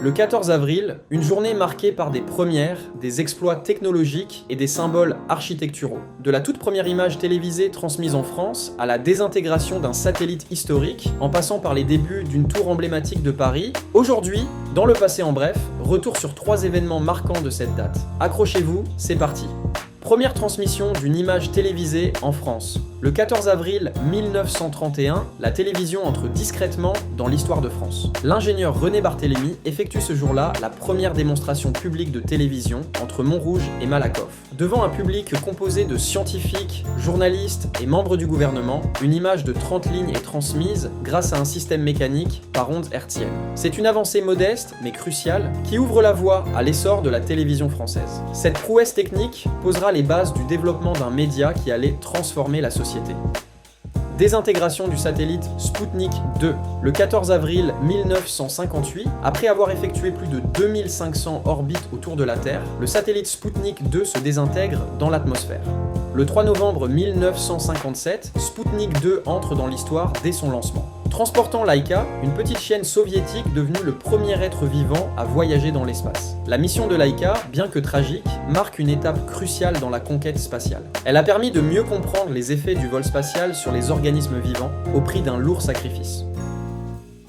Le 14 avril, une journée marquée par des premières, des exploits technologiques et des symboles architecturaux. De la toute première image télévisée transmise en France à la désintégration d'un satellite historique, en passant par les débuts d'une tour emblématique de Paris, aujourd'hui, dans le passé en bref, retour sur 3 événements marquants de cette date. Accrochez-vous, c'est parti. Première transmission d'une image télévisée en France. Le 14 avril 1931, la télévision entre discrètement dans l'histoire de France. L'ingénieur René Barthélemy effectue ce jour-là la première démonstration publique de télévision entre Montrouge et Malakoff. Devant un public composé de scientifiques, journalistes et membres du gouvernement, une image de 30 lignes est transmise grâce à un système mécanique par ondes hertziennes. C'est une avancée modeste mais cruciale qui ouvre la voie à l'essor de la télévision française. Cette prouesse technique posera les bases du développement d'un média qui allait transformer la société. Désintégration du satellite Sputnik 2. Le 14 avril 1958, après avoir effectué plus de 2500 orbites autour de la Terre, le satellite Sputnik 2 se désintègre dans l'atmosphère. Le 3 novembre 1957, Sputnik 2 entre dans l'histoire dès son lancement. Transportant Laika, une petite chienne soviétique devenue le premier être vivant à voyager dans l'espace. La mission de Laika, bien que tragique, marque une étape cruciale dans la conquête spatiale. Elle a permis de mieux comprendre les effets du vol spatial sur les organismes vivants, au prix d'un lourd sacrifice.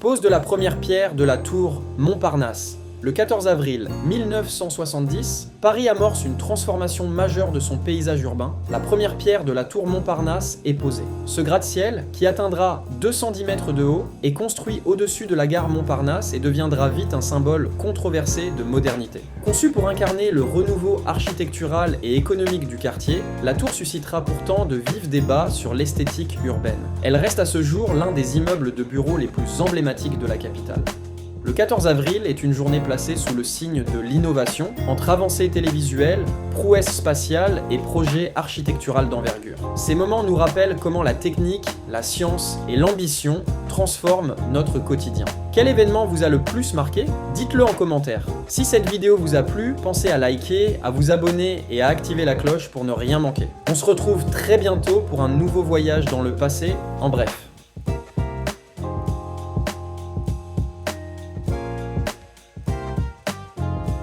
Pose de la première pierre de la tour Montparnasse. Le 14 avril 1970, Paris amorce une transformation majeure de son paysage urbain. La première pierre de la tour Montparnasse est posée. Ce gratte-ciel, qui atteindra 210 mètres de haut, est construit au-dessus de la gare Montparnasse et deviendra vite un symbole controversé de modernité. Conçue pour incarner le renouveau architectural et économique du quartier, la tour suscitera pourtant de vifs débats sur l'esthétique urbaine. Elle reste à ce jour l'un des immeubles de bureaux les plus emblématiques de la capitale. Le 14 avril est une journée placée sous le signe de l'innovation, entre avancées télévisuelles, prouesses spatiales et projets architecturaux d'envergure. Ces moments nous rappellent comment la technique, la science et l'ambition transforment notre quotidien. Quel événement vous a le plus marqué? Dites-le en commentaire. Si cette vidéo vous a plu, pensez à liker, à vous abonner et à activer la cloche pour ne rien manquer. On se retrouve très bientôt pour un nouveau voyage dans le passé, en bref.